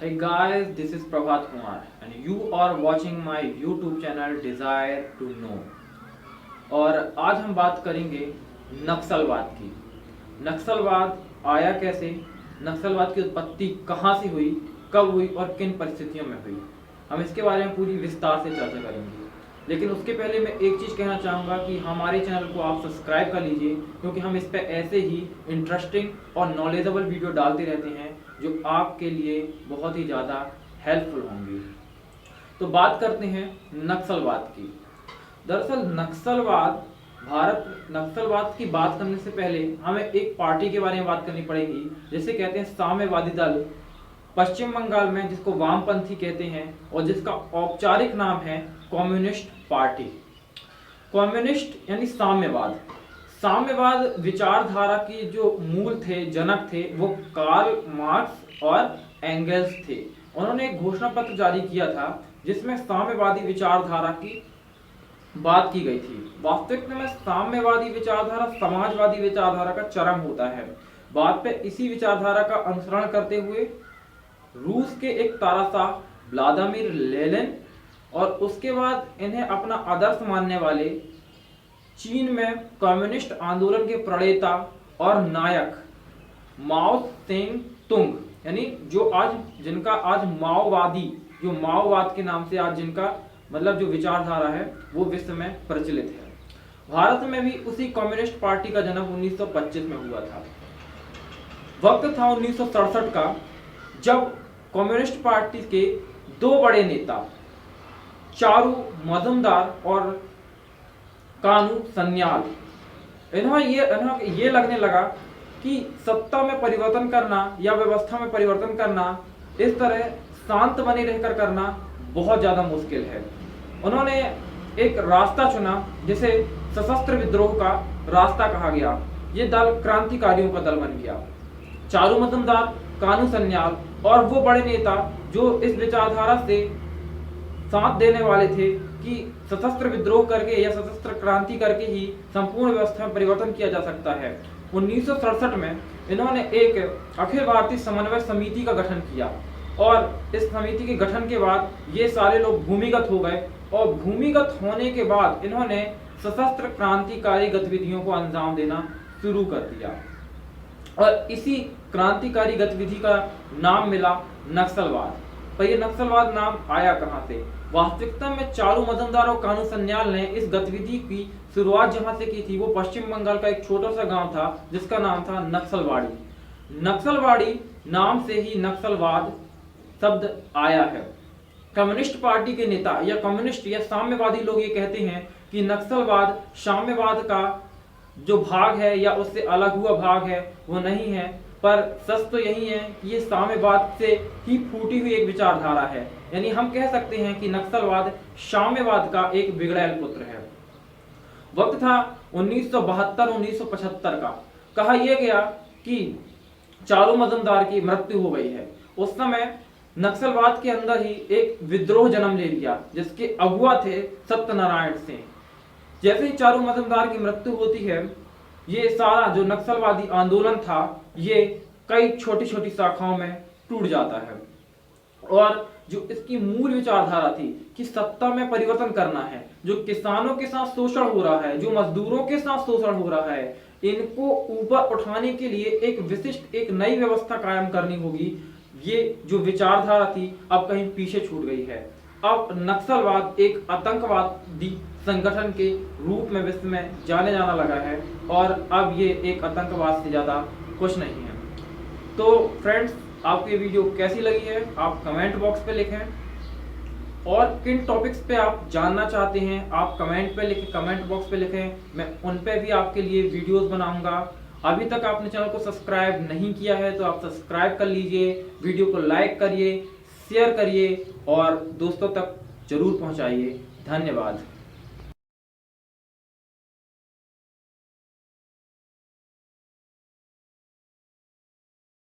Hey guys, this is Prabhat Kumar and you are watching my YouTube channel Desire to Know। और आज हम बात करेंगे नक्सलवाद की। नक्सलवाद आया कैसे, नक्सलवाद की उत्पत्ति कहाँ से हुई, कब हुई और किन परिस्थितियों में हुई, हम इसके बारे में पूरी विस्तार से चर्चा करेंगे। लेकिन उसके पहले मैं एक चीज़ कहना चाहूँगा कि हमारे चैनल को आप सब्सक्राइब कर लीजिए, क्योंकि हम इस पर ऐसे ही इंटरेस्टिंग और नॉलेजेबल वीडियो डालते रहते हैं जो आपके लिए बहुत ही ज़्यादा हेल्पफुल होंगी। तो बात करते हैं नक्सलवाद की। दरअसल नक्सलवाद की बात करने से पहले हमें एक पार्टी के बारे में बात करनी पड़ेगी, जिसे कहते हैं साम्यवादी दल, पश्चिम बंगाल में जिसको वामपंथी कहते हैं और जिसका औपचारिक नाम है कम्युनिस्ट पार्टी। कम्युनिस्ट यानी साम्यवाद। साम्यवाद विचारधारा की जो मूल थे, जनक थे, वो कार्ल मार्क्स और एंगल्स थे। उन्होंने एक घोषणा पत्र जारी किया था जिसमें साम्यवादी विचारधारा की बात की गई थी। वास्तविक में साम्यवादी विचारधारा समाजवादी विचारधारा का चरम होता है। बाद पे इसी विचारधारा का अनुसरण करते हुए रूस के एक ताराशाह व्लादिमीर लेनिन और उसके बाद इन्हें अपना आदर्श मानने वाले चीन में कम्युनिस्ट आंदोलन के प्रणेता और नायक माओ सेंग तुंग, यानी जिनका आज माओवादी, जो माओवाद के नाम से आज जिनका मतलब जो विचारधारा है वो विश्व में प्रचलित है। भारत में भी उसी कम्युनिस्ट पार्टी का जन्म 1925 में हुआ था। वक्त था 1967 का, जब कम्युनिस्ट पार्टी के दो बड़े नेता चारू मजुमदार और कानू सन्याल, इन्हें ये लगने लगा कि सत्ता में परिवर्तन करना या व्यवस्था में परिवर्तन करना इस तरह शांत बने रहकर करना बहुत ज्यादा मुश्किल है। उन्होंने एक रास्ता चुना जिसे सशस्त्र विद्रोह का रास्ता कहा गया। ये दल क्रांतिकारियों का दल बन गया। चारू मजुमदार, कानू सन्याल और वो बड़े नेता जो इस विचारधारा से साथ देने वाले थे कि सशस्त्र विद्रोह करके या सशस्त्र क्रांति करके ही संपूर्ण व्यवस्था में परिवर्तन किया जा सकता है। 1967 में इन्होंने एक अखिल भारतीय समन्वय समिति का गठन किया और इस समिति के गठन के बाद ये सारे लोग भूमिगत हो गए और भूमिगत होने के बाद इन्होंने सशस्त्र क्रांतिकारी गतिविधियों को अंजाम देना शुरू कर दिया और इसी क्रांतिकारी गतिविधि का नाम मिला नक्सलवाद। पर ये नक्सलवाद नाम आया कहां से? वास्तविकता में चारू मजुमदार और कानू सन्याल ने इस गतिविधि की शुरुआत जहां से की थी वो पश्चिम बंगाल का एक छोटा सा गांव था जिसका नाम था नक्सलवाड़ी। नक्सलवाड़ी नाम से ही नक्सलवाद शब्द आया है। कम्युनिस्ट पार्टी के नेता या कम्युनिस्ट या साम्यवादी लोग ये कहते हैं कि नक्सलवाद साम्यवाद का जो भाग है या उससे अलग हुआ भाग है वो नहीं है, पर सच तो यही है कि ये साम्यवाद से ही फूटी हुई एक विचारधारा है। यानी हम कह सकते हैं कि नक्सलवाद साम्यवाद का एक बिगड़ैल पुत्र है। वक्त था 1972-1975 का। कहा यह गया कि चारू मजुमदार की मृत्यु हो गई है। उस समय नक्सलवाद के अंदर ही एक विद्रोह जन्म ले लिया जिसके अगुआ थे सत्यनारायण सिंह। जैसे ही चारू मजुमदार की मृत्यु होती है, ये सारा जो नक्सलवादी आंदोलन था ये कई छोटी छोटी शाखाओं में टूट जाता है और जो इसकी मूल विचारधारा थी कि सत्ता में परिवर्तन करना है, जो किसानों के साथ शोषण हो रहा है, जो मजदूरों के साथ शोषण हो रहा है, इनको ऊपर उठाने के लिए एक विशिष्ट एक नई व्यवस्था कायम करनी होगी। ये जो विचारधारा थी अब कहीं पीछे छूट गई है। अब नक्सलवाद एक आतंकवादी संगठन के रूप में विश्व में जाने जाना लगा है और अब ये एक आतंकवाद से ज्यादा कुछ नहीं है। तो फ्रेंड्स, आपको ये वीडियो कैसी लगी है आप कमेंट बॉक्स पे लिखें और किन टॉपिक्स पे आप जानना चाहते हैं आप कमेंट पे लिखें, कमेंट बॉक्स पे लिखें। मैं उन पे भी आपके लिए वीडियोस बनाऊंगा। अभी तक आपने चैनल को सब्सक्राइब नहीं किया है तो आप सब्सक्राइब कर लीजिए, वीडियो को लाइक करिए, शेयर करिए और दोस्तों तक जरूर पहुंचाइए। धन्यवाद।